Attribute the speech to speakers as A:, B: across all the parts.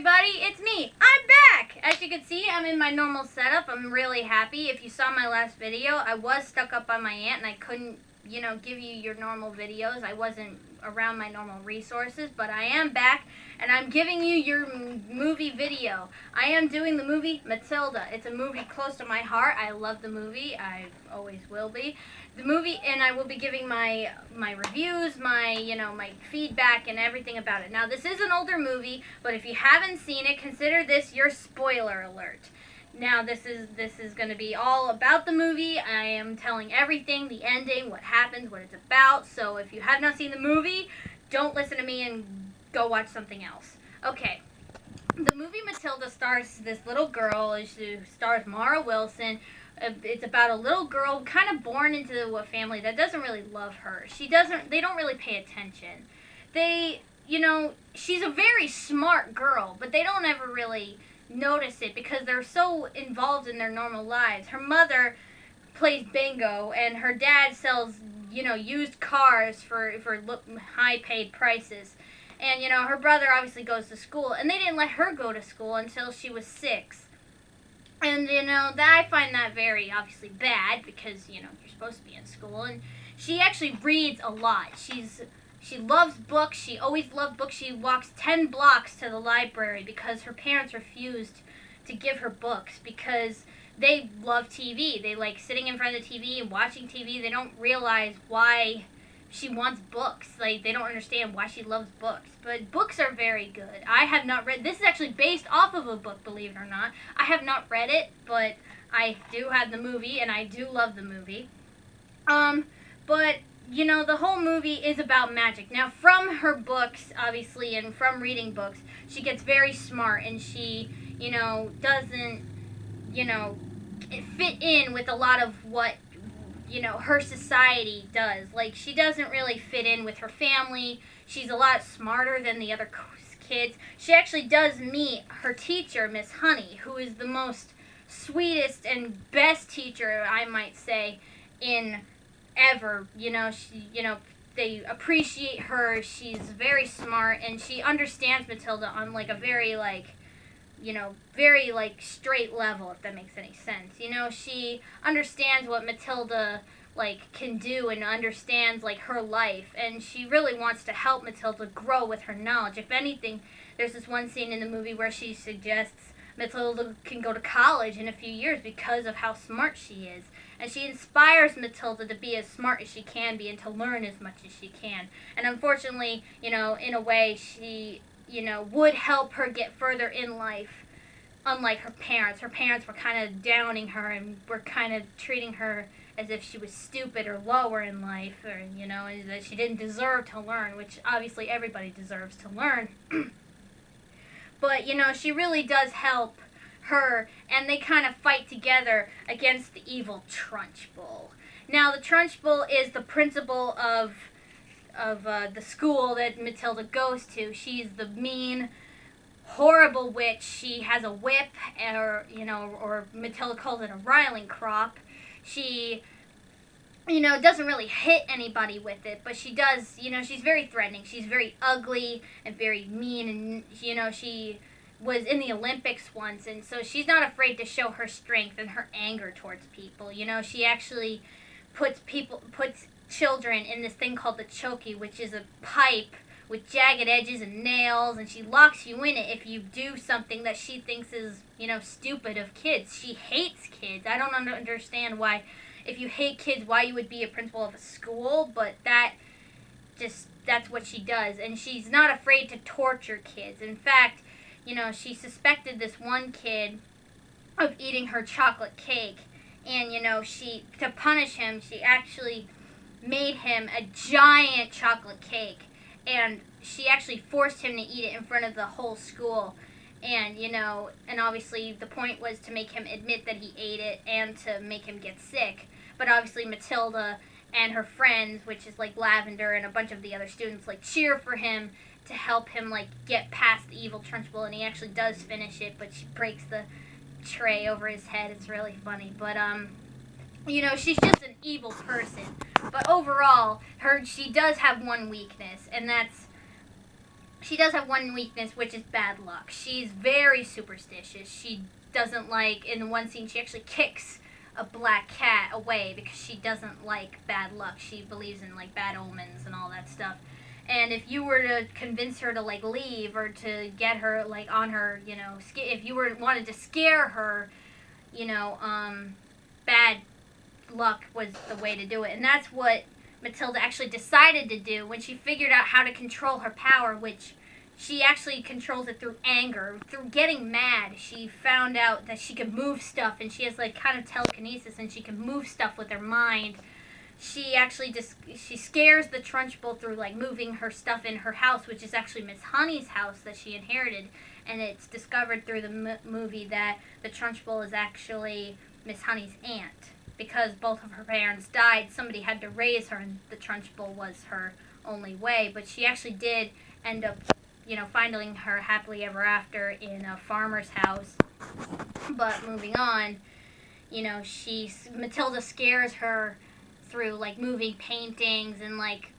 A: everybody, it's me. I'm back! As you can see, I'm in my normal setup. I'm really happy. If you saw my last video, I was stuck up on my aunt and I couldn't, give you your normal videos. I wasn't around my normal resources, but I am back and I'm giving you your movie video. I am doing the movie Matilda. It's a movie close to my heart. I love the movie. I always will be. The movie, and I will be giving my reviews, my feedback and everything about it. Now, this is an older movie, but if you haven't seen it, consider this your spoiler alert. Now, this is going to be all about the movie. I am telling everything, the ending, what happens, what it's about. So if you have not seen the movie, don't listen to me and go watch something else. Okay. The movie Matilda stars this little girl. She stars Mara Wilson. It's about a little girl kind of born into a family that doesn't really love her. They don't really pay attention. She's a very smart girl, but they don't ever really notice it because they're so involved in their normal lives. Her mother plays bingo and her dad sells, used cars for high-paid prices. And, her brother obviously goes to school, and they didn't let her go to school until she was 6. And, that I find that very, obviously, bad because, you're supposed to be in school. And she actually reads a lot. She loves books. She always loved books. She walks 10 blocks to the library because her parents refused to give her books because they love TV. They like sitting in front of the TV and watching TV. They don't realize why she wants books. Like, they don't understand why she loves books. But books are very good. I have not read... This is actually based off of a book, believe it or not. I have not read it, but I do have the movie, and I do love the movie. But, the whole movie is about magic. Now, from her books, obviously, and from reading books, she gets very smart, and she, doesn't, fit in with a lot of what her society does. Like, she doesn't really fit in with her family. She's a lot smarter than the other kids. She actually does meet her teacher, Miss Honey, who is the most sweetest and best teacher, I might say, in ever. They appreciate her. She's very smart, and she understands Matilda on, like, a very, very, straight level, if that makes any sense. She understands what Matilda, can do and understands, her life. And she really wants to help Matilda grow with her knowledge. If anything, there's this one scene in the movie where she suggests Matilda can go to college in a few years because of how smart she is. And she inspires Matilda to be as smart as she can be and to learn as much as she can. And unfortunately, in a way, she... would help her get further in life, unlike her parents. Her parents were kind of downing her and were kind of treating her as if she was stupid or lower in life, or, that she didn't deserve to learn, which obviously everybody deserves to learn. But, she really does help her, and they kind of fight together against the evil Trunchbull. Now, the Trunchbull is the principal of the school that Matilda goes to. She's the mean, horrible witch. She has a whip, or Matilda calls it a riling crop. She, doesn't really hit anybody with it, but she does, she's very threatening. She's very ugly and very mean, and, she was in the Olympics once, and so she's not afraid to show her strength and her anger towards people. She actually puts children in this thing called the chokey, which is a pipe with jagged edges and nails, and she locks you in it if you do something that she thinks is, stupid of kids. She hates kids. I don't understand why, if you hate kids, why you would be a principal of a school, but that's what she does, and she's not afraid to torture kids. In fact, she suspected this one kid of eating her chocolate cake, and, to punish him, she actually made him a giant chocolate cake, and she actually forced him to eat it in front of the whole school. And, and obviously the point was to make him admit that he ate it and to make him get sick. But obviously Matilda and her friends, which is Lavender and a bunch of the other students, cheer for him to help him get past the evil Trunchbull, and he actually does finish it, but she breaks the tray over his head. It's really funny. But she's just an evil person. But overall, she does have one weakness, and that's she does have one weakness, which is bad luck. She's very superstitious. She doesn't like, in the one scene, she actually kicks a black cat away because she doesn't like bad luck. She believes in like bad omens and all that stuff. And if you were to convince her to like leave or to get her like on her, you know, if you wanted to scare her, you know, bad luck was the way to do it. And that's what Matilda actually decided to do when she figured out how to control her power, which she actually controls it through anger, through getting mad. She found out that she could move stuff, and she has like kind of telekinesis, and she can move stuff with her mind. She actually she scares the Trunchbull through like moving her stuff in her house, which is actually Miss Honey's house that she inherited, and it's discovered through the movie that the Trunchbull is actually Miss Honey's aunt. Because both of her parents died, somebody had to raise her, and the Trunchbull was her only way. But she actually did end up, you know, finding her happily ever after in a farmer's house. But moving on, you know, Matilda scares her through like moving paintings and like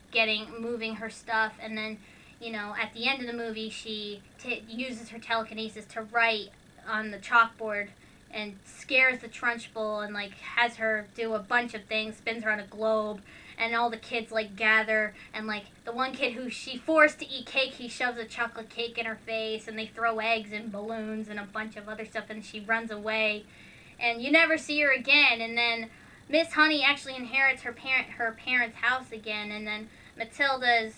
A: moving her stuff, and then, you know, at the end of the movie, she uses her telekinesis to write on the chalkboard and scares the Trunchbull and like has her do a bunch of things, spins her on a globe, and all the kids like gather, and like the one kid who she forced to eat cake, he shoves a chocolate cake in her face, and they throw eggs and balloons and a bunch of other stuff, and she runs away, and you never see her again. And then Miss Honey actually inherits her parents' house again, and then Matilda's,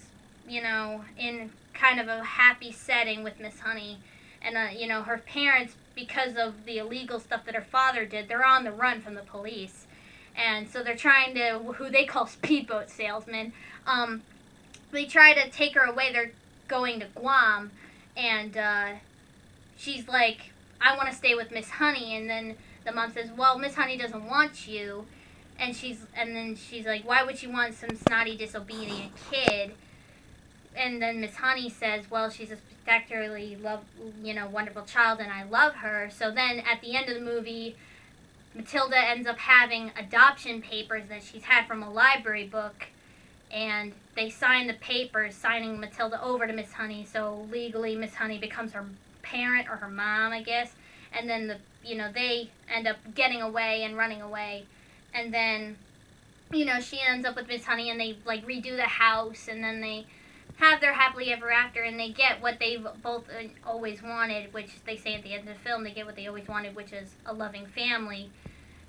A: you know, in kind of a happy setting with Miss Honey, and you know, her parents, because of the illegal stuff that her father did, they're on the run from the police. And so they're trying to, who they call speedboat salesmen, they try to take her away. They're going to Guam, and she's like, I want to stay with Miss Honey. And then the mom says, well, Miss Honey doesn't want you. And then she's like, why would she want some snotty, disobedient kid? And then Miss Honey says, well, she's a spectacularly wonderful child, and I love her. So then at the end of the movie, Matilda ends up having adoption papers that she's had from a library book, and they sign the papers, signing Matilda over to Miss Honey. So legally, Miss Honey becomes her parent, or her mom, I guess. And then they end up getting away and running away, and then, you know, she ends up with Miss Honey, and they like redo the house, and then they have their happily ever after, and they get what they've both always wanted, which they say at the end of the film, they get what they always wanted, which is a loving family.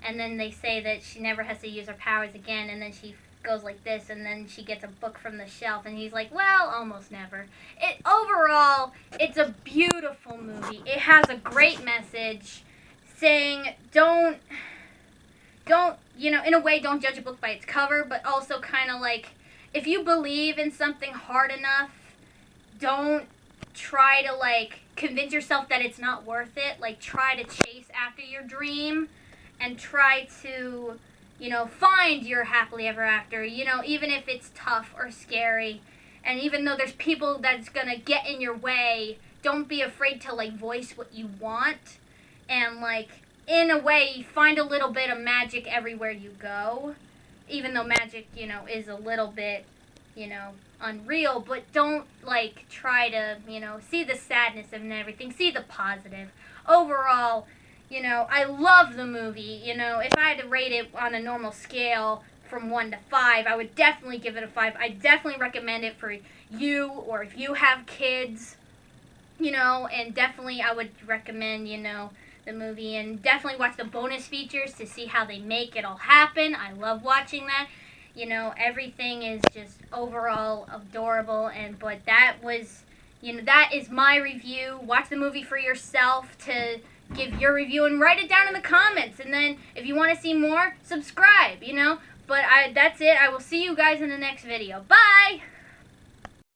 A: And then they say that she never has to use her powers again, and then she goes like this, and then she gets a book from the shelf, and he's like, well, almost never. Overall, it's a beautiful movie. It has a great message saying don't, you know, in a way, don't judge a book by its cover, but also kind of like, if you believe in something hard enough, don't try to like convince yourself that it's not worth it. Like, try to chase after your dream and try to, you know, find your happily ever after, you know, even if it's tough or scary. And even though there's people that's gonna get in your way, don't be afraid to like voice what you want. And like, in a way, find a little bit of magic everywhere you go. Even though magic, you know, is a little bit, you know, unreal, but don't like try to, you know, see the sadness and everything, see the positive. Overall, you know, I love the movie. You know, if I had to rate it on a normal scale from 1 to 5, I would definitely give it a 5. I definitely recommend it for you, or if you have kids, you know, and definitely I would recommend, you know, the movie, and definitely watch the bonus features to see how they make it all happen. I love watching that. You know, everything is just overall adorable, but that was, you know, that is my review. Watch the movie for yourself to give your review, and write it down in the comments, and then if you want to see more, subscribe, you know. But that's it. I will see you guys in the next video. Bye!